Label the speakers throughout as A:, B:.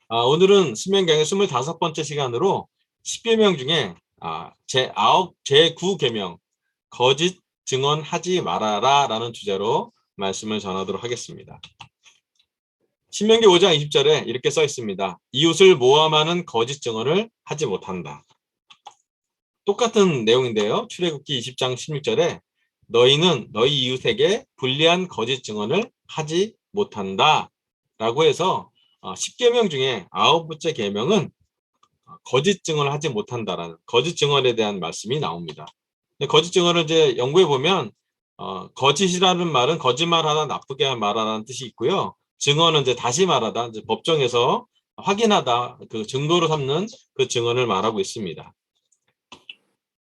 A: 오늘은 신명기의 25번째 시간으로 10계명 중에 제9계명 거짓 증언하지 말아라 라는 주제로 말씀을 전하도록 하겠습니다. 신명기 5장 20절에 이렇게 써 있습니다. 이웃을 모함하는 거짓 증언을 하지 못한다. 똑같은 내용인데요. 출애굽기 20장 16절에 너희는 너희 이웃에게 불리한 거짓 증언을 하지 못한다 라고 해서 10계명 중에 9번째 계명은 거짓 증언을 하지 못한다라는 거짓 증언에 대한 말씀이 나옵니다. 거짓 증언을 이제 연구해 보면 거짓이라는 말은 거짓말하다, 나쁘게 말하라는 뜻이 있고요. 증언은 이제 다시 말하다, 이제 법정에서 확인하다, 그 증거로 삼는 그 증언을 말하고 있습니다.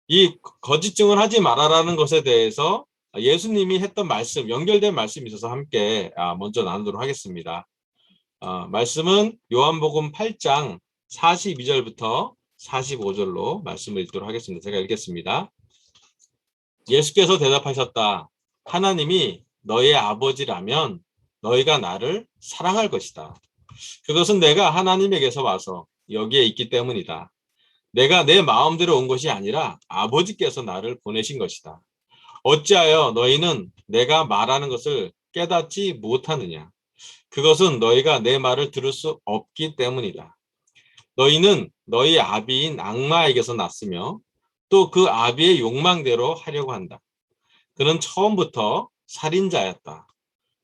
A: 이 거짓 증언하지 말아라는 것에 대해서 예수님이 했던 말씀, 연결된 말씀이 있어서 함께 먼저 나누도록 하겠습니다. 말씀은 요한복음 8장 42절부터 45절로 말씀을 읽도록 하겠습니다. 제가 읽겠습니다. 예수께서 대답하셨다. 하나님이 너의 아버지라면 너희가 나를 사랑할 것이다. 그것은 내가 하나님에게서 와서 여기에 있기 때문이다. 내가 내 마음대로 온 것이 아니라 아버지께서 나를 보내신 것이다. 어찌하여 너희는 내가 말하는 것을 깨닫지 못하느냐? 그것은 너희가 내 말을 들을 수 없기 때문이다. 너희는 너희 아비인 악마에게서 났으며 또 그 아비의 욕망대로 하려고 한다. 그는 처음부터 살인자였다.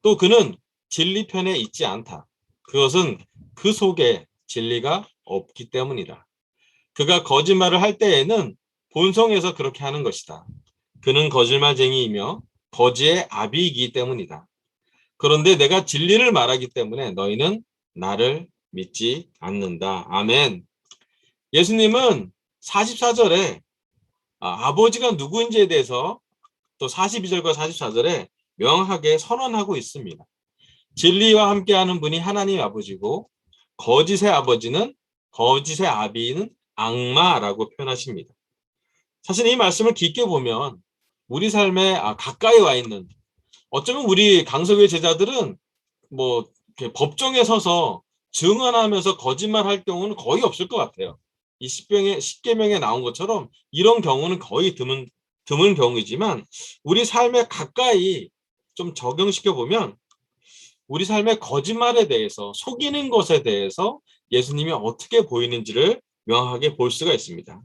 A: 또 그는 진리 편에 있지 않다. 그것은 그 속에 진리가 없기 때문이다. 그가 거짓말을 할 때에는 본성에서 그렇게 하는 것이다. 그는 거짓말쟁이이며 거지의 아비이기 때문이다. 그런데 내가 진리를 말하기 때문에 너희는 나를 믿지 않는다. 아멘. 예수님은 44절에 아버지가 누구인지에 대해서 또 42절과 44절에 명확하게 선언하고 있습니다. 진리와 함께하는 분이 하나님 아버지고 거짓의 아버지는 거짓의 아비는 악마라고 표현하십니다. 사실 이 말씀을 깊게 보면 우리 삶에 가까이 와 있는 어쩌면 우리 강석의 제자들은 뭐 법정에 서서 증언하면서 거짓말할 경우는 거의 없을 것 같아요. 이 십계명에 나온 것처럼 이런 경우는 거의 드문 경우이지만 우리 삶에 가까이 좀 적용시켜 보면 우리 삶의 거짓말에 대해서 속이는 것에 대해서 예수님이 어떻게 보이는지를 명확하게 볼 수가 있습니다.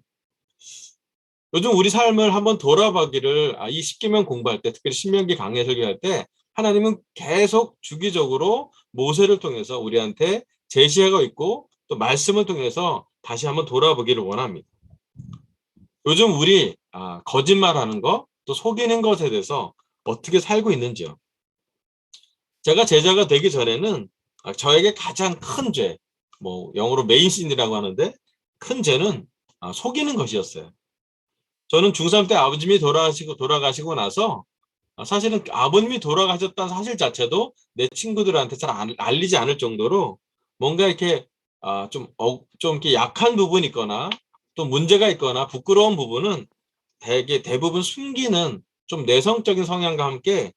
A: 요즘 우리 삶을 한번 돌아보기를 이 십계명 공부할 때 특별히 신명기 강해 설교할 때 하나님은 계속 주기적으로 모세를 통해서 우리한테 제시하고 있고 또 말씀을 통해서 다시 한번 돌아보기를 원합니다. 요즘 우리 거짓말하는 거 또 속이는 것에 대해서 어떻게 살고 있는지요. 제가 제자가 되기 전에는 저에게 가장 큰 죄, 뭐 영어로 메인신이라고 하는데 큰 죄는 속이는 것이었어요. 저는 중3 때 아버님이 돌아가시고 나서 사실은 아버님이 돌아가셨다는 사실 자체도 내 친구들한테 잘 알리지 않을 정도로 뭔가 이렇게 좀 이렇게 약한 부분이 있거나 또 문제가 있거나 부끄러운 부분은 대부분 숨기는 좀 내성적인 성향과 함께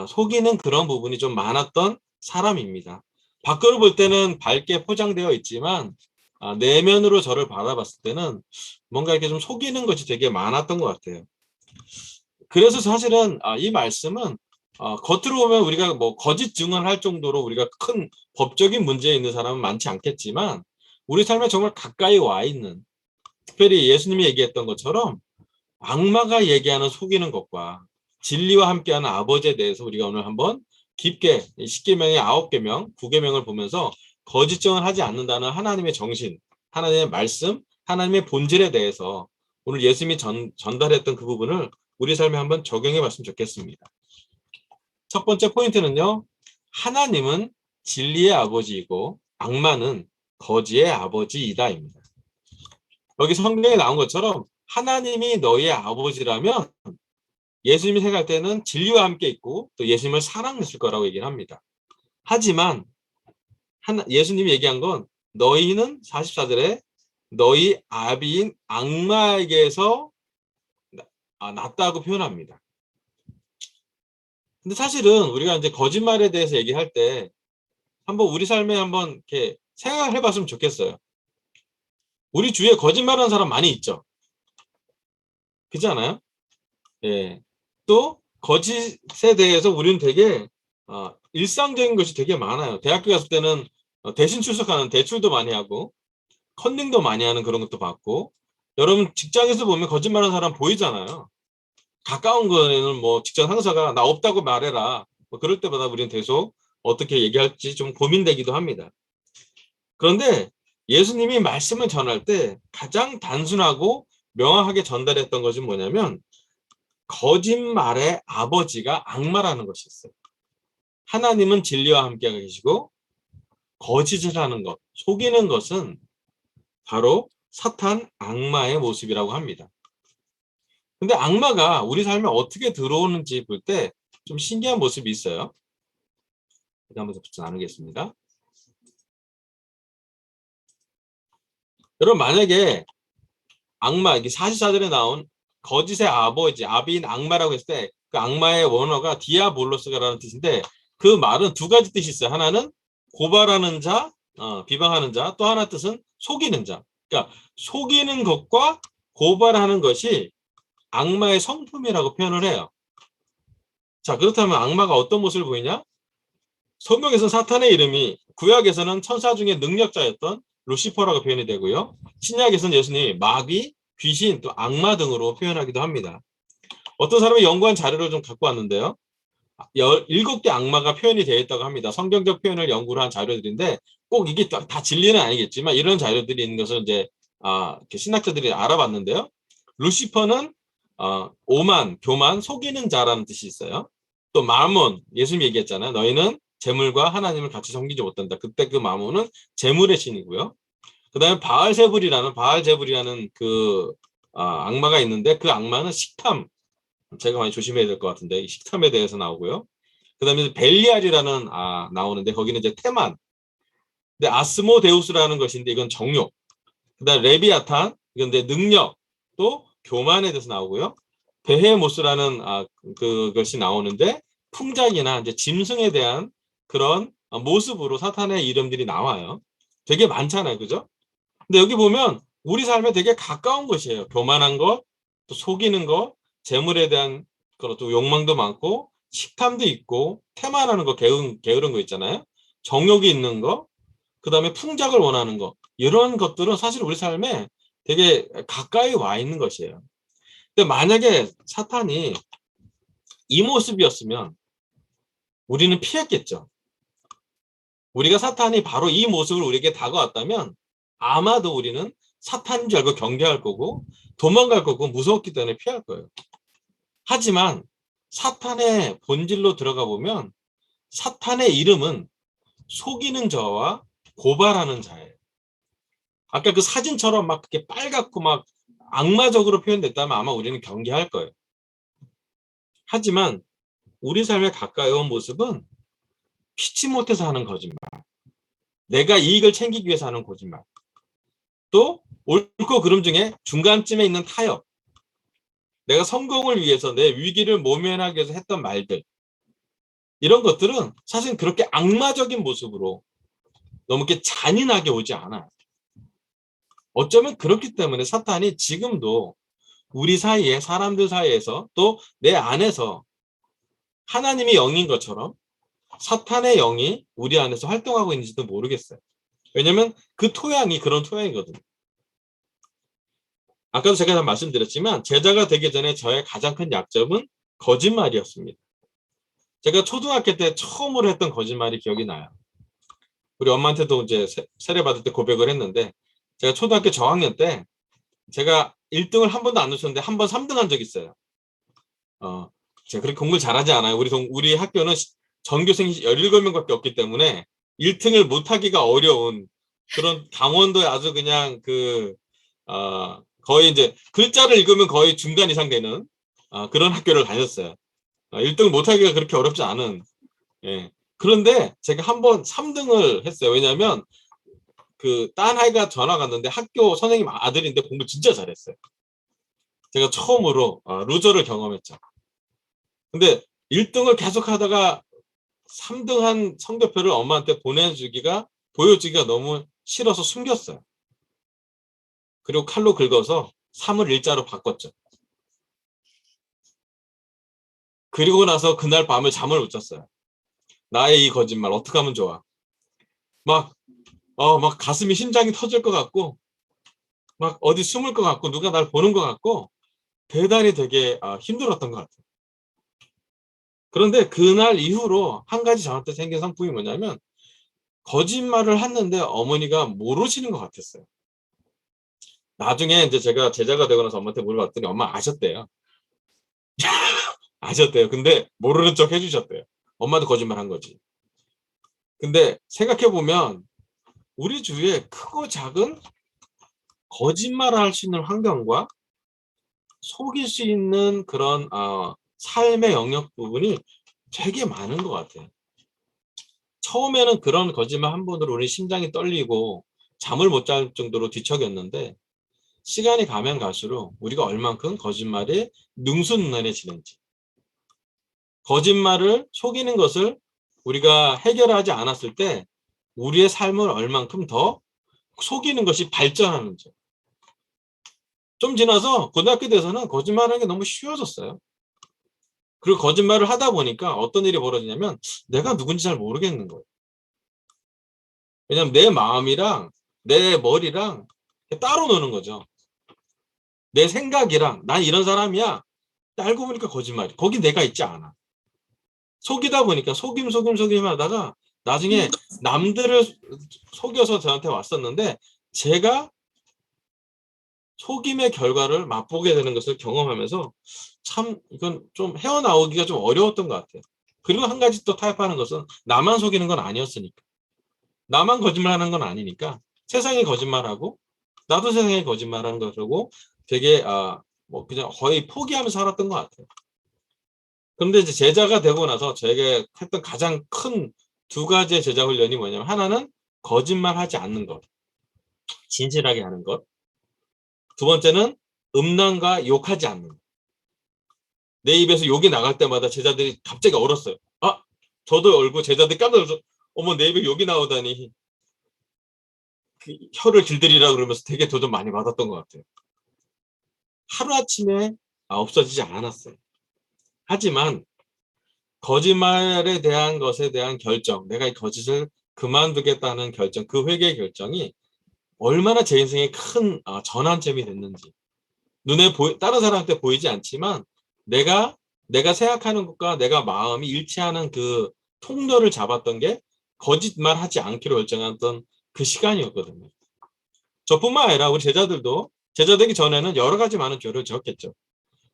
A: 속이는 그런 부분이 좀 많았던 사람입니다. 밖으로 볼 때는 밝게 포장되어 있지만 내면으로 저를 바라봤을 때는 뭔가 이렇게 좀 속이는 것이 되게 많았던 것 같아요. 그래서 사실은 이 말씀은 겉으로 보면 우리가 뭐 거짓 증언할 정도로 우리가 큰 법적인 문제에 있는 사람은 많지 않겠지만 우리 삶에 정말 가까이 와 있는 특별히 예수님이 얘기했던 것처럼 악마가 얘기하는 속이는 것과 진리와 함께하는 아버지에 대해서 우리가 오늘 한번 깊게 10계명의 9계명, 9계명을 보면서 거짓 증언하지 않는다는 하나님의 정신, 하나님의 말씀, 하나님의 본질에 대해서 오늘 예수님이 전달했던 그 부분을 우리 삶에 한번 적용해 봤으면 좋겠습니다. 첫 번째 포인트는요. 하나님은 진리의 아버지이고 악마는 거지의 아버지이다입니다. 여기 성경에 나온 것처럼 하나님이 너희의 아버지라면 예수님이 생각할 때는 진리와 함께 있고 또 예수님을 사랑했을 거라고 얘기를 합니다. 하지만 예수님이 얘기한 건 너희는 44절에 너희 아비인 악마에게서 났다고 표현합니다. 근데 사실은 우리가 이제 거짓말에 대해서 얘기할 때 한번 우리 삶에 한번 이렇게 생각해 봤으면 좋겠어요. 우리 주위에 거짓말하는 사람 많이 있죠. 그렇지 않아요? 예. 또 거짓에 대해서 우리는 되게 일상적인 것이 되게 많아요. 대학교 갔을 때는 대신 출석하는 대출도 많이 하고 컨닝도 많이 하는 그런 것도 봤고, 여러분 직장에서 보면 거짓말하는 사람 보이잖아요. 가까운 거에는 뭐 직장 상사가 나 없다고 말해라, 뭐 그럴 때마다 우리는 계속 어떻게 얘기할지 좀 고민되기도 합니다. 그런데 예수님이 말씀을 전할 때 가장 단순하고 명확하게 전달했던 것은 뭐냐면 거짓말의 아버지가 악마라는 것이었어요. 하나님은 진리와 함께 계시고 거짓을 하는 것, 속이는 것은 바로 사탄 악마의 모습이라고 합니다. 근데 악마가 우리 삶에 어떻게 들어오는지 볼 때 좀 신기한 모습이 있어요. 한번 나누겠습니다. 여러분 만약에 악마, 이게 44절에 나온 거짓의 아버지, 아비인 악마라고 했을 때 그 악마의 원어가 디아볼로스가라는 뜻인데 그 말은 두 가지 뜻이 있어요. 하나는 고발하는 자, 비방하는 자, 또 하나 뜻은 속이는 자. 그러니까 속이는 것과 고발하는 것이 악마의 성품이라고 표현을 해요. 자, 그렇다면 악마가 어떤 모습을 보이냐? 성경에서 사탄의 이름이 구약에서는 천사 중에 능력자였던 루시퍼라고 표현이 되고요. 신약에서는 예수님이 마귀, 귀신, 또 악마 등으로 표현하기도 합니다. 어떤 사람이 연구한 자료를 좀 갖고 왔는데요. 17개 악마가 표현이 되어 있다고 합니다. 성경적 표현을 연구를 한 자료들인데 꼭 이게 다 진리는 아니겠지만 이런 자료들이 있는 것을 이제 신학자들이 알아봤는데요. 루시퍼는 오만, 교만, 속이는 자라는 뜻이 있어요. 또 마몬, 예수님이 얘기했잖아요. 너희는 재물과 하나님을 같이 섬기지 못한다. 그때 그 마몬은 재물의 신이고요. 그 다음에 바알제불이라는 그 악마가 있는데 그 악마는 식탐, 제가 많이 조심해야 될 것 같은데 이 식탐에 대해서 나오고요. 그 다음에 벨리알이라는 나오는데 거기는 이제 테만, 근데 아스모데우스라는 것인데 이건 정욕, 그 다음에 레비아탄, 이건 이제 능력, 또 교만에 대해서 나오고요. 베헤모스라는 그것이 나오는데 풍작이나 이제 짐승에 대한 그런 모습으로 사탄의 이름들이 나와요. 되게 많잖아요, 그죠? 근데 여기 보면 우리 삶에 되게 가까운 것이에요. 교만한 것, 또 속이는 것, 재물에 대한 그런 또 욕망도 많고, 식탐도 있고, 태만하는 거, 게으른 거 있잖아요. 정욕이 있는 거, 그 다음에 풍작을 원하는 거. 이런 것들은 사실 우리 삶에 되게 가까이 와 있는 것이에요. 근데 만약에 사탄이 이 모습이었으면 우리는 피했겠죠. 우리가 사탄이 바로 이 모습을 우리에게 다가왔다면 아마도 우리는 사탄인 줄 알고 경계할 거고 도망갈 거고 무서웠기 때문에 피할 거예요. 하지만 사탄의 본질로 들어가 보면 사탄의 이름은 속이는 자와 고발하는 자예요. 아까 그 사진처럼 막 그렇게 빨갛고 막 악마적으로 표현됐다면 아마 우리는 경계할 거예요. 하지만 우리 삶에 가까이 온 모습은 피치 못해서 하는 거짓말, 내가 이익을 챙기기 위해서 하는 거짓말, 또 옳고 그름 중에 중간쯤에 있는 타협, 내가 성공을 위해서 내 위기를 모면하기 위해서 했던 말들, 이런 것들은 사실 그렇게 악마적인 모습으로 너무 이렇게 잔인하게 오지 않아요. 어쩌면 그렇기 때문에 사탄이 지금도 우리 사이에, 사람들 사이에서 또 내 안에서 하나님이 영인 것처럼 사탄의 영이 우리 안에서 활동하고 있는지도 모르겠어요. 왜냐면 그 토양이 그런 토양이거든요. 아까도 제가 말씀드렸지만 제자가 되기 전에 저의 가장 큰 약점은 거짓말이었습니다. 제가 초등학교 때 처음으로 했던 거짓말이 기억이 나요. 우리 엄마한테도 이제 세례 받을 때 고백을 했는데 제가 초등학교 저학년 때 제가 1등을 한 번도 안 놓쳤는데 한 번 3등 한 적이 있어요. 제가 그렇게 공부를 잘하지 않아요. 우리 학교는 전교생이 17명밖에 없기 때문에 1등을 못하기가 어려운 그런 강원도에 아주 그냥 거의 이제 글자를 읽으면 거의 중간 이상 되는 그런 학교를 다녔어요. 1등을 못하기가 그렇게 어렵지 않은. 예. 그런데 제가 한 번 3등을 했어요. 왜냐하면 딴 아이가 전화 갔는데 학교 선생님 아들인데 공부 진짜 잘했어요. 제가 처음으로 루저를 경험했죠. 근데 1등을 계속 하다가 3등한 성적표를 엄마한테 보내주기가 보여주기가 너무 싫어서 숨겼어요. 그리고 칼로 긁어서 3을 일자로 바꿨죠. 그리고 나서 그날 밤을 잠을 못 잤어요. 나의 이 거짓말 어떻게 하면 좋아? 막, 막 가슴이 심장이 터질 것 같고, 막 어디 숨을 것 같고, 누가 날 보는 것 같고, 대단히 되게 힘들었던 것 같아요. 그런데 그날 이후로 한 가지 저한테 생긴 상품이 뭐냐면, 거짓말을 했는데 어머니가 모르시는 것 같았어요. 나중에 이제 제가 제자가 되고 나서 엄마한테 물어봤더니 엄마 아셨대요. 아셨대요. 근데 모르는 척 해주셨대요. 엄마도 거짓말 한 거지. 근데 생각해보면 우리 주위에 크고 작은 거짓말을 할 수 있는 환경과 속일 수 있는 그런 삶의 영역 부분이 되게 많은 것 같아요. 처음에는 그런 거짓말 한 번으로 우리 심장이 떨리고 잠을 못 잘 정도로 뒤척였는데 시간이 가면 갈수록 우리가 얼만큼 거짓말에 능수능란해지는지, 거짓말을 속이는 것을 우리가 해결하지 않았을 때 우리의 삶을 얼만큼 더 속이는 것이 발전하는지. 좀 지나서 고등학교 돼서는 거짓말하는 게 너무 쉬워졌어요. 그리고 거짓말을 하다 보니까 어떤 일이 벌어지냐면 내가 누군지 잘 모르겠는 거예요. 왜냐면 내 마음이랑 내 머리랑 따로 노는 거죠. 내 생각이랑 난 이런 사람이야. 알고 보니까 거짓말이. 거기 내가 있지 않아. 속이다 보니까 속임 하다가 나중에 남들을 속여서 저한테 왔었는데 제가 속임의 결과를 맛보게 되는 것을 경험하면서 참 이건 좀 헤어나오기가 좀 어려웠던 것 같아요. 그리고 한 가지 또 타협하는 것은 나만 속이는 건 아니었으니까. 나만 거짓말하는 건 아니니까 세상이 거짓말하고 나도 세상에 거짓말하는 것이고 되게 뭐 그냥 거의 포기하면서 살았던 것 같아요. 그런데 이제 제자가 되고 나서 제가 했던 가장 큰 두 가지의 제자 훈련이 뭐냐면 하나는 거짓말하지 않는 것, 진실하게 하는 것. 두 번째는 음란과 욕하지 않는 것. 내 입에서 욕이 나갈 때마다 제자들이 갑자기 얼었어요. 저도 얼고 제자들이 깜짝 놀라서 어머 내 입에 욕이 나오다니 그 혀를 길들이라 그러면서 되게 도전 많이 받았던 것 같아요. 하루아침에 없어지지 않았어요. 하지만 거짓말에 대한 것에 대한 결정, 내가 이 거짓을 그만두겠다는 결정, 그 회개의 결정이 얼마나 제 인생에 큰 전환점이 됐는지. 다른 사람한테 보이지 않지만 내가 생각하는 것과 내가 마음이 일치하는 그 통로를 잡았던 게 거짓말하지 않기로 결정했던 그 시간이었거든요. 저뿐만 아니라 우리 제자들도 제자 되기 전에는 여러 가지 많은 죄를 지었겠죠.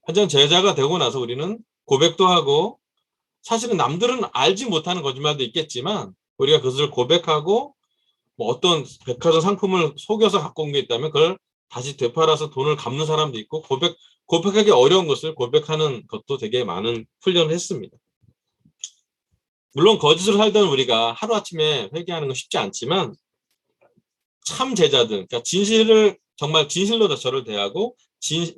A: 하지만 제자가 되고 나서 우리는 고백도 하고 사실은 남들은 알지 못하는 거짓말도 있겠지만 우리가 그것을 고백하고 뭐 어떤 백화점 상품을 속여서 갖고 온 게 있다면 그걸 다시 되팔아서 돈을 갚는 사람도 있고 고백하기 어려운 것을 고백하는 것도 되게 많은 훈련을 했습니다. 물론 거짓을 살던 우리가 하루아침에 회개하는 건 쉽지 않지만 참 제자들, 그러니까 진실을 정말 진실로 저를 대하고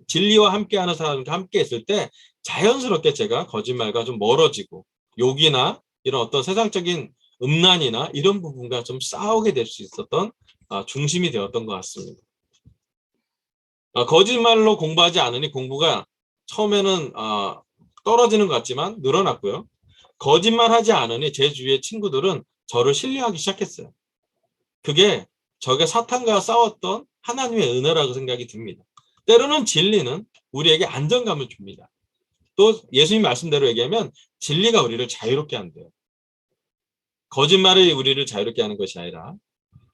A: 진리와 함께하는 사람과 함께 있을 때 자연스럽게 제가 거짓말과 좀 멀어지고 욕이나 이런 어떤 세상적인 음란이나 이런 부분과 좀 싸우게 될 수 있었던 중심이 되었던 것 같습니다. 거짓말로 공부하지 않으니 공부가 처음에는 떨어지는 것 같지만 늘어났고요. 거짓말하지 않으니 제 주위의 친구들은 저를 신뢰하기 시작했어요. 그게 적의 사탄과 싸웠던 하나님의 은혜라고 생각이 듭니다. 때로는 진리는 우리에게 안정감을 줍니다. 또 예수님 말씀대로 얘기하면 진리가 우리를 자유롭게 한대요. 거짓말이 우리를 자유롭게 하는 것이 아니라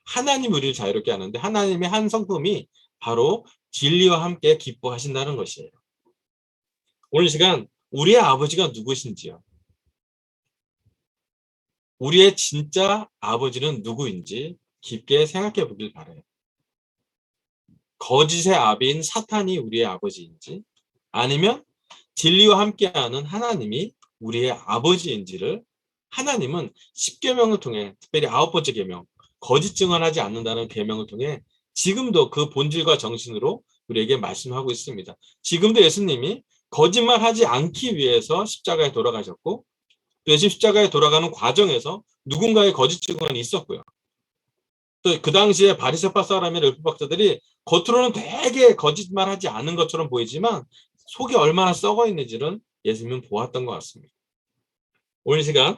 A: 하나님이 우리를 자유롭게 하는데 하나님의 한 성품이 바로 진리와 함께 기뻐하신다는 것이에요. 오늘 시간 우리의 아버지가 누구신지요? 우리의 진짜 아버지는 누구인지 깊게 생각해 보길 바라요. 거짓의 아비인 사탄이 우리의 아버지인지 아니면 진리와 함께하는 하나님이 우리의 아버지인지를 하나님은 10계명을 통해 특별히 9번째 계명 거짓 증언하지 않는다는 계명을 통해 지금도 그 본질과 정신으로 우리에게 말씀하고 있습니다. 지금도 예수님이 거짓말하지 않기 위해서 십자가에 돌아가셨고 또 십자가에 돌아가는 과정에서 누군가의 거짓 증언이 있었고요. 또 그 당시에 바리새파 사람이나 율법학자들이 겉으로는 되게 거짓말하지 않은 것처럼 보이지만 속이 얼마나 썩어 있는지는 예수님은 보았던 것 같습니다. 오늘 시간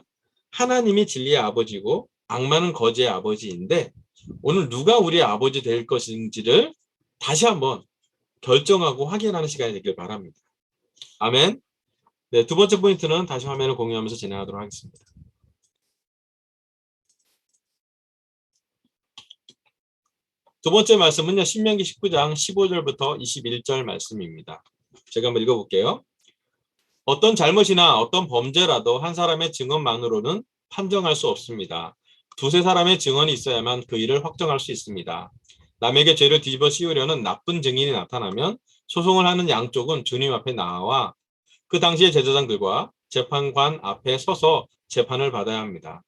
A: 하나님이 진리의 아버지고 악마는 거지의 아버지인데 오늘 누가 우리의 아버지 될 것인지를 다시 한번 결정하고 확인하는 시간이 되길 바랍니다. 아멘. 네, 두 번째 포인트는 다시 화면을 공유하면서 진행하도록 하겠습니다. 두 번째 말씀은요. 신명기 19장 15절부터 21절 말씀입니다. 제가 한번 읽어볼게요. 어떤 잘못이나 어떤 범죄라도 한 사람의 증언만으로는 판정할 수 없습니다. 두세 사람의 증언이 있어야만 그 일을 확정할 수 있습니다. 남에게 죄를 뒤집어 씌우려는 나쁜 증인이 나타나면 소송을 하는 양쪽은 주님 앞에 나와 그 당시의 제사장들과 재판관 앞에 서서 재판을 받아야 합니다.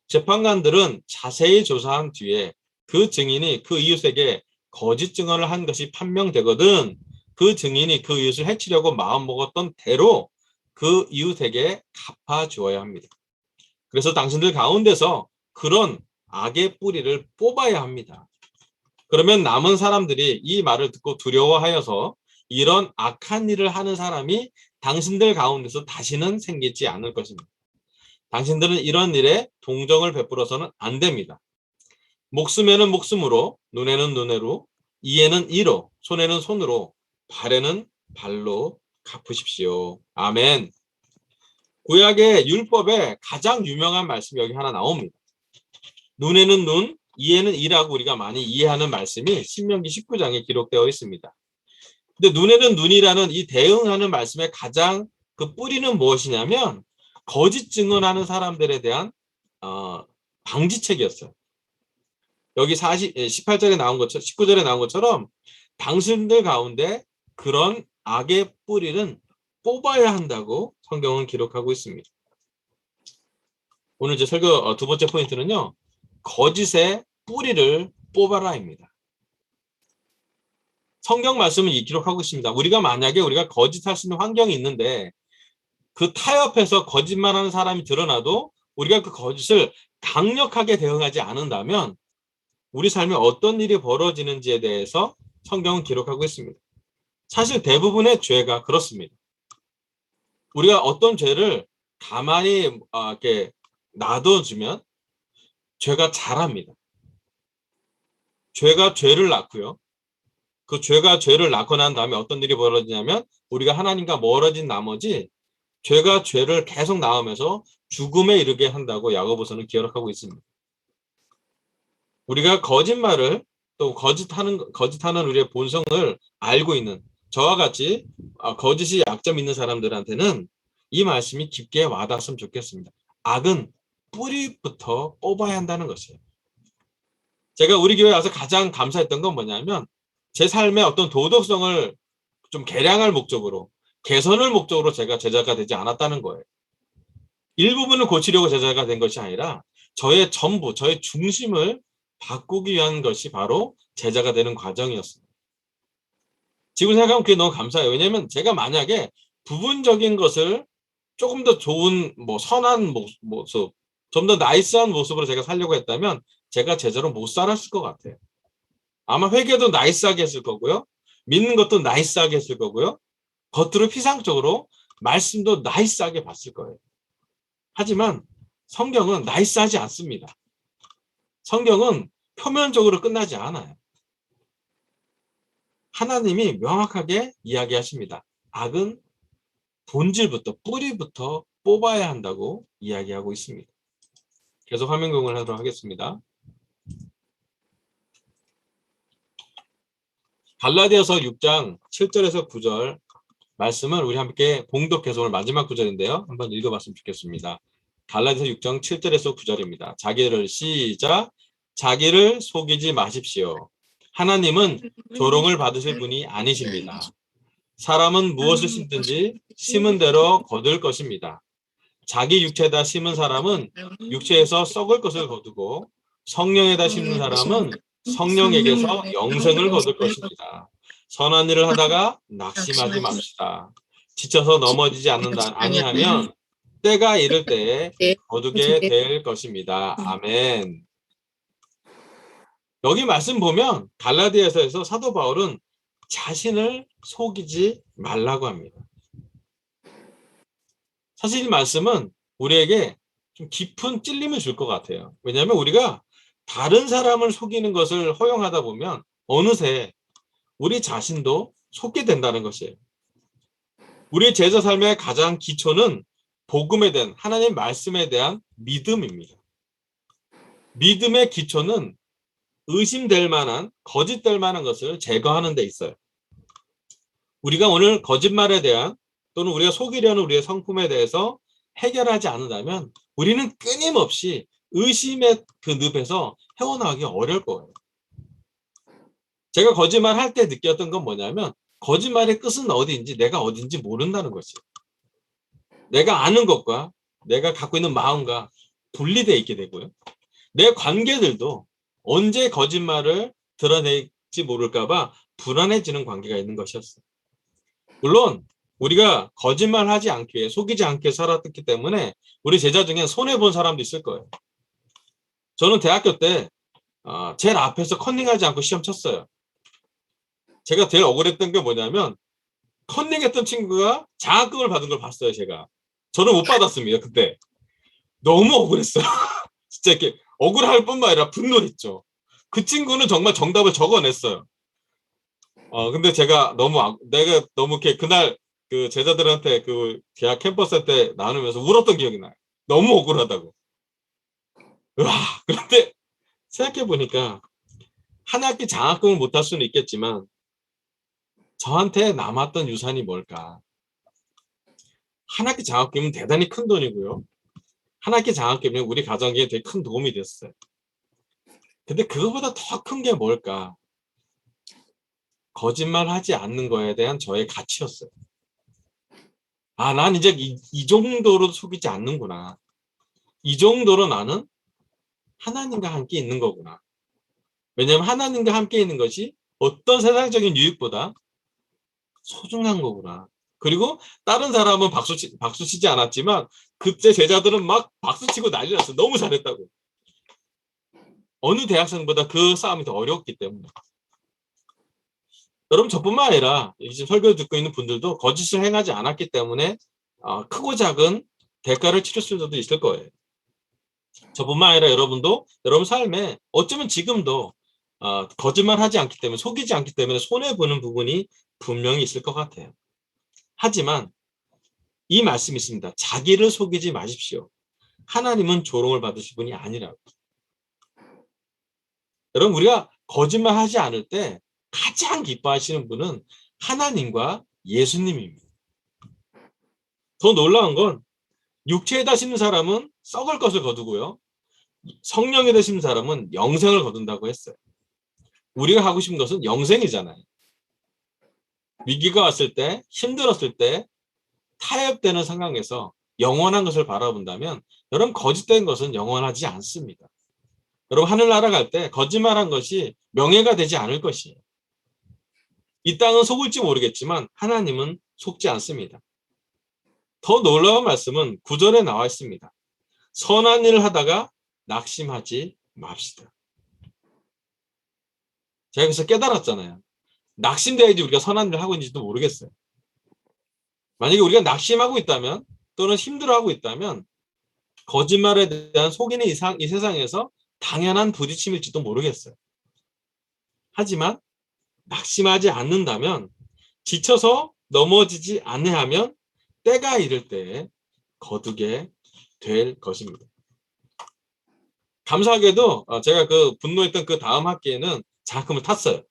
A: 재판관들은 자세히 조사한 뒤에 그 증인이 그 이웃에게 거짓 증언을 한 것이 판명되거든 그 증인이 그 이웃을 해치려고 마음먹었던 대로 그 이웃에게 갚아주어야 합니다. 그래서 당신들 가운데서 그런 악의 뿌리를 뽑아야 합니다. 그러면 남은 사람들이 이 말을 듣고 두려워하여서 이런 악한 일을 하는 사람이 당신들 가운데서 다시는 생기지 않을 것입니다. 당신들은 이런 일에 동정을 베풀어서는 안 됩니다. 목숨에는 목숨으로, 눈에는 눈으로, 이에는 이로, 손에는 손으로, 발에는 발로 갚으십시오. 아멘. 구약의 율법에 가장 유명한 말씀이 여기 하나 나옵니다. 눈에는 눈, 이에는 이라고 우리가 많이 이해하는 말씀이 신명기 19장에 기록되어 있습니다. 근데 눈에는 눈이라는 이 대응하는 말씀의 가장 그 뿌리는 무엇이냐면 거짓 증언하는 사람들에 대한 방지책이었어요. 여기 18절에 나온 것처럼 19절에 나온 것처럼 당신들 가운데 그런 악의 뿌리는 뽑아야 한다고 성경은 기록하고 있습니다. 오늘 이제 설교 두 번째 포인트는요. 거짓의 뿌리를 뽑아라입니다. 성경 말씀은 이 기록하고 있습니다. 우리가 만약에 우리가 거짓할 수 있는 환경이 있는데 그 타협해서 거짓말하는 사람이 드러나도 우리가 그 거짓을 강력하게 대응하지 않는다면 우리 삶에 어떤 일이 벌어지는지에 대해서 성경은 기록하고 있습니다. 사실 대부분의 죄가 그렇습니다. 우리가 어떤 죄를 가만히 이렇게 놔둬주면 죄가 자랍니다. 죄가 죄를 낳고요. 그 죄가 죄를 낳고 난 다음에 어떤 일이 벌어지냐면 우리가 하나님과 멀어진 나머지 죄가 죄를 계속 낳으면서 죽음에 이르게 한다고 야고보서는 기록하고 있습니다. 우리가 거짓말을 또 거짓하는 우리의 본성을 알고 있는 저와 같이 거짓이 약점 있는 사람들한테는 이 말씀이 깊게 와닿았으면 좋겠습니다. 악은 뿌리부터 뽑아야 한다는 것이에요. 제가 우리 교회 와서 가장 감사했던 건 뭐냐면 제 삶의 어떤 도덕성을 좀 개량할 목적으로 개선을 목적으로 제가 제자가 되지 않았다는 거예요. 일부분을 고치려고 제자가 된 것이 아니라 저의 전부, 저의 중심을 바꾸기 위한 것이 바로 제자가 되는 과정이었습니다. 지금 생각하면 그게 너무 감사해요. 왜냐하면 제가 만약에 부분적인 것을 조금 더 좋은 선한 모습, 좀 더 나이스한 모습으로 제가 살려고 했다면 제가 제자로 못 살았을 것 같아요. 아마 회개도 나이스하게 했을 거고요. 믿는 것도 나이스하게 했을 거고요. 겉으로 피상적으로 말씀도 나이스하게 봤을 거예요. 하지만 성경은 나이스하지 않습니다. 성경은 표면적으로 끝나지 않아요. 하나님이 명확하게 이야기하십니다. 악은 본질부터 뿌리부터 뽑아야 한다고 이야기하고 있습니다. 계속 화면 공유를 하도록 하겠습니다. 갈라디아서 6장 7절에서 9절 말씀을 우리 함께 봉독해서 오늘 마지막 구절인데요. 한번 읽어봤으면 좋겠습니다. 갈라디아서 6장 7절에서 9절입니다. 자기를 속이지 마십시오. 하나님은 조롱을 받으실 분이 아니십니다. 사람은 무엇을 심든지 심은 대로 거둘 것입니다. 자기 육체에다 심은 사람은 육체에서 썩을 것을 거두고 성령에다 심는 사람은 성령에게서 영생을 거둘 것입니다. 선한 일을 하다가 낙심하지 맙시다. 지쳐서 넘어지지 아니하면 때가 이를 때에 거두게 될 것입니다. 아멘. 여기 말씀 보면 갈라디아서에서 사도 바울은 자신을 속이지 말라고 합니다. 사실 이 말씀은 우리에게 좀 깊은 찔림을 줄 것 같아요. 왜냐하면 우리가 다른 사람을 속이는 것을 허용하다 보면 어느새 우리 자신도 속게 된다는 것이에요. 우리 제자 삶의 가장 기초는 복음에 대한, 하나님 말씀에 대한 믿음입니다. 믿음의 기초는 의심될 만한, 거짓될 만한 것을 제거하는 데 있어요. 우리가 오늘 거짓말에 대한 또는 우리가 속이려는 우리의 성품에 대해서 해결하지 않는다면 우리는 끊임없이 의심의 그 늪에서 헤어나오기 어려울 거예요. 제가 거짓말 할 때 느꼈던 건 뭐냐면 거짓말의 끝은 어디인지 내가 어딘지 모른다는 것이에요. 내가 아는 것과 내가 갖고 있는 마음과 분리되어 있게 되고요. 내 관계들도 언제 거짓말을 드러낼지 모를까 봐 불안해지는 관계가 있는 것이었어요. 물론 우리가 거짓말하지 않기 위해 속이지 않게 살았기 때문에 우리 제자 중에 손해본 사람도 있을 거예요. 저는 대학교 때 제일 앞에서 컨닝하지 않고 시험 쳤어요. 제가 제일 억울했던 게 뭐냐면 컨닝했던 친구가 장학금을 받은 걸 봤어요. 제가. 저는 못 받았습니다. 그때. 너무 억울했어요. 진짜 이렇게 억울할 뿐만 아니라 분노했죠. 그 친구는 정말 정답을 적어냈어요. 근데 내가 너무 이렇게 그날 그 제자들한테 그 대학 캠퍼스 때 나누면서 울었던 기억이 나요. 너무 억울하다고. 와, 그런데 생각해보니까 한 학기 장학금을 못 할 수는 있겠지만 저한테 남았던 유산이 뭘까? 한 학기 장학금은 대단히 큰 돈이고요. 한 학기 장학금은 우리 가정에 되게 큰 도움이 됐어요. 근데 그거보다 더 큰 게 뭘까? 거짓말하지 않는 거에 대한 저의 가치였어요. 난 이제 이 정도로 속이지 않는구나. 이 정도로 나는 하나님과 함께 있는 거구나. 왜냐하면 하나님과 함께 있는 것이 어떤 세상적인 유익보다 소중한 거구나. 그리고 다른 사람은 박수 치지 않았지만 그때 제자들은 막 박수 치고 난리 났어요. 너무 잘했다고. 어느 대학생보다 그 싸움이 더 어려웠기 때문에. 여러분 저뿐만 아니라 지금 설교 듣고 있는 분들도 거짓을 행하지 않았기 때문에 크고 작은 대가를 치를 수도 있을 거예요. 저뿐만 아니라 여러분도 여러분 삶에 어쩌면 지금도 거짓말하지 않기 때문에 속이지 않기 때문에 손해보는 부분이 분명히 있을 것 같아요. 하지만 이 말씀이 있습니다. 자기를 속이지 마십시오. 하나님은 조롱을 받으실 분이 아니라고. 여러분 우리가 거짓말하지 않을 때 가장 기뻐하시는 분은 하나님과 예수님입니다. 더 놀라운 건 육체에다 심는 사람은 썩을 것을 거두고요. 성령에다 심는 사람은 영생을 거둔다고 했어요. 우리가 하고 싶은 것은 영생이잖아요. 위기가 왔을 때, 힘들었을 때, 타협되는 상황에서 영원한 것을 바라본다면 여러분 거짓된 것은 영원하지 않습니다. 여러분 하늘나라 갈 때 거짓말한 것이 명예가 되지 않을 것이에요. 이 땅은 속을지 모르겠지만 하나님은 속지 않습니다. 더 놀라운 말씀은 9절에 나와 있습니다. 선한 일을 하다가 낙심하지 맙시다. 제가 그래서 깨달았잖아요. 낙심돼야지 우리가 선한 일을 하고 있는지도 모르겠어요. 만약에 우리가 낙심하고 있다면 또는 힘들어하고 있다면 거짓말에 대한 속이는 이 세상에서 당연한 부딪힘일지도 모르겠어요. 하지만 낙심하지 않는다면 지쳐서 넘어지지 않으면 때가 이를 때에 거두게 될 것입니다. 감사하게도 제가 그 분노했던 그 다음 학기에는 장학금을 탔어요.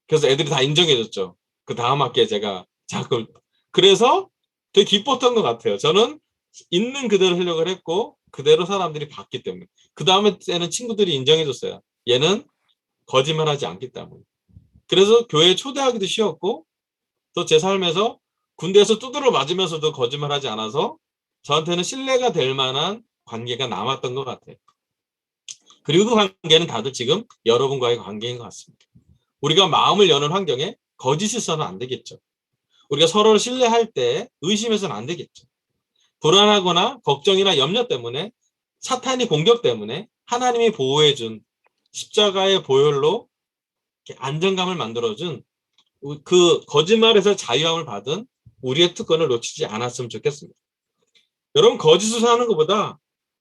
A: 그래서 애들이 다 인정해줬죠. 그 다음 학기에 제가 장학금을. 그래서 되게 기뻤던 것 같아요. 저는 있는 그대로 흘력을 했고 그대로 사람들이 봤기 때문에. 그 다음에 때는 친구들이 인정해줬어요. 얘는 거짓말하지 않기 때문에. 그래서 교회에 초대하기도 쉬웠고 또 제 삶에서 군대에서 두드러 맞으면서도 거짓말하지 않아서 저한테는 신뢰가 될 만한 관계가 남았던 것 같아요. 그리고 그 관계는 다들 지금 여러분과의 관계인 것 같습니다. 우리가 마음을 여는 환경에 거짓을 써는 안 되겠죠. 우리가 서로를 신뢰할 때 의심해서는 안 되겠죠. 불안하거나 걱정이나 염려 때문에 사탄이 공격 때문에 하나님이 보호해준 십자가의 보혈로 이렇게 안정감을 만들어준 그 거짓말에서 자유함을 받은 우리의 특권을 놓치지 않았으면 좋겠습니다. 여러분, 거짓으로 사는 것보다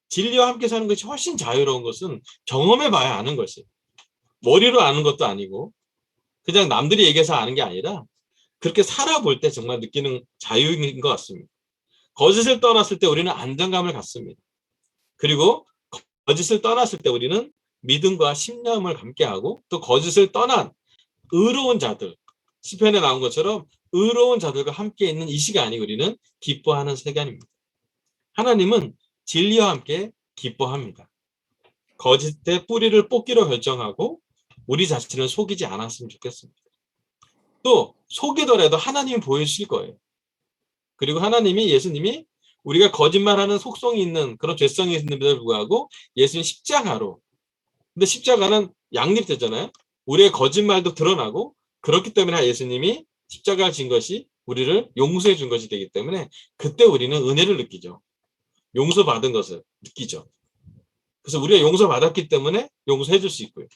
A: 진리와 함께 사는 것이 훨씬 자유로운 것은 경험해 봐야 아는 것이에요. 머리로 아는 것도 아니고 그냥 남들이 얘기해서 아는 게 아니라 그렇게 살아볼 때 정말 느끼는 자유인 것 같습니다. 거짓을 떠났을 때 우리는 안정감을 갖습니다. 그리고 거짓을 떠났을 때 우리는 믿음과 신념을 함께하고 또 거짓을 떠난 의로운 자들, 시편에 나온 것처럼 의로운 자들과 함께 있는 이 시간이 우리는 기뻐하는 시간입니다. 하나님은 진리와 함께 기뻐합니다. 거짓의 뿌리를 뽑기로 결정하고 우리 자신을 속이지 않았으면 좋겠습니다. 또 속이더라도 하나님이 보여주실 거예요. 그리고 하나님이, 예수님이 우리가 거짓말하는 속성이 있는 그런 죄성이 있는데도 불구하고 예수님 십자가로, 근데 십자가는 양립되잖아요. 우리의 거짓말도 드러나고 그렇기 때문에 예수님이 십자가를 진 것이 우리를 용서해 준 것이 되기 때문에 그때 우리는 은혜를 느끼죠. 용서받은 것을 느끼죠. 그래서 우리가 용서받았기 때문에 용서해 줄 수 있고요.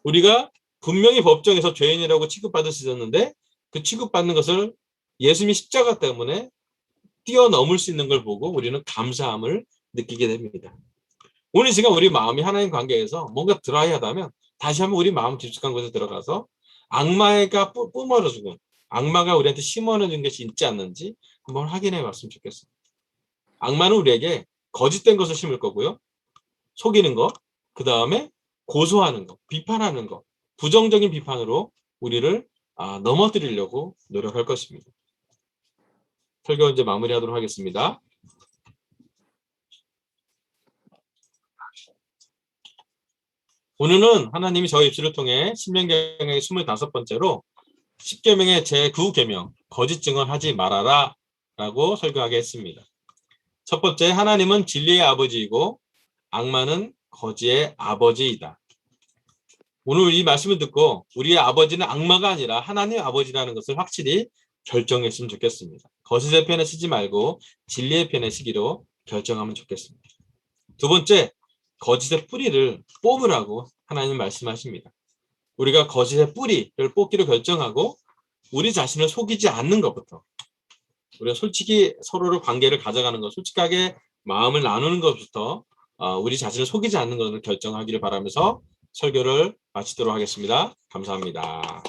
A: 우리가 분명히 법정에서 죄인이라고 취급받을 수 있었는데 그 취급받는 것을 예수님이 십자가 때문에 뛰어넘을 수 있는 걸 보고 우리는 감사함을 느끼게 됩니다. 오늘 시간 우리 마음이 하나님 관계에서 뭔가 드라이하다면 다시 한번 우리 마음 깊숙한 곳에 들어가서 악마가 뿜어주고 악마가 우리한테 심어놓은 것이 있지 않는지 한번 확인해 봤으면 좋겠습니다. 악마는 우리에게 거짓된 것을 심을 거고요. 속이는 것, 그 다음에 고소하는 것, 비판하는 것, 부정적인 비판으로 우리를 넘어뜨리려고 노력할 것입니다. 설교 이제 마무리하도록 하겠습니다. 오늘은 하나님이 저희 입술을 통해 신명경의 25번째로 10계명의 제9계명 거짓 증언하지 말아라 라고 설교하게 했습니다. 첫 번째, 하나님은 진리의 아버지이고 악마는 거짓의 아버지이다. 오늘 이 말씀을 듣고 우리의 아버지는 악마가 아니라 하나님의 아버지라는 것을 확실히 결정했으면 좋겠습니다. 거짓의 편에 서지 말고 진리의 편에 서기로 결정하면 좋겠습니다. 두 번째, 거짓의 뿌리를 뽑으라고 하나님 말씀하십니다. 우리가 거짓의 뿌리를 뽑기로 결정하고 우리 자신을 속이지 않는 것부터, 우리가 솔직히 서로를 관계를 가져가는 것, 솔직하게 마음을 나누는 것부터 우리 자신을 속이지 않는 것을 결정하기를 바라면서 설교를 마치도록 하겠습니다. 감사합니다.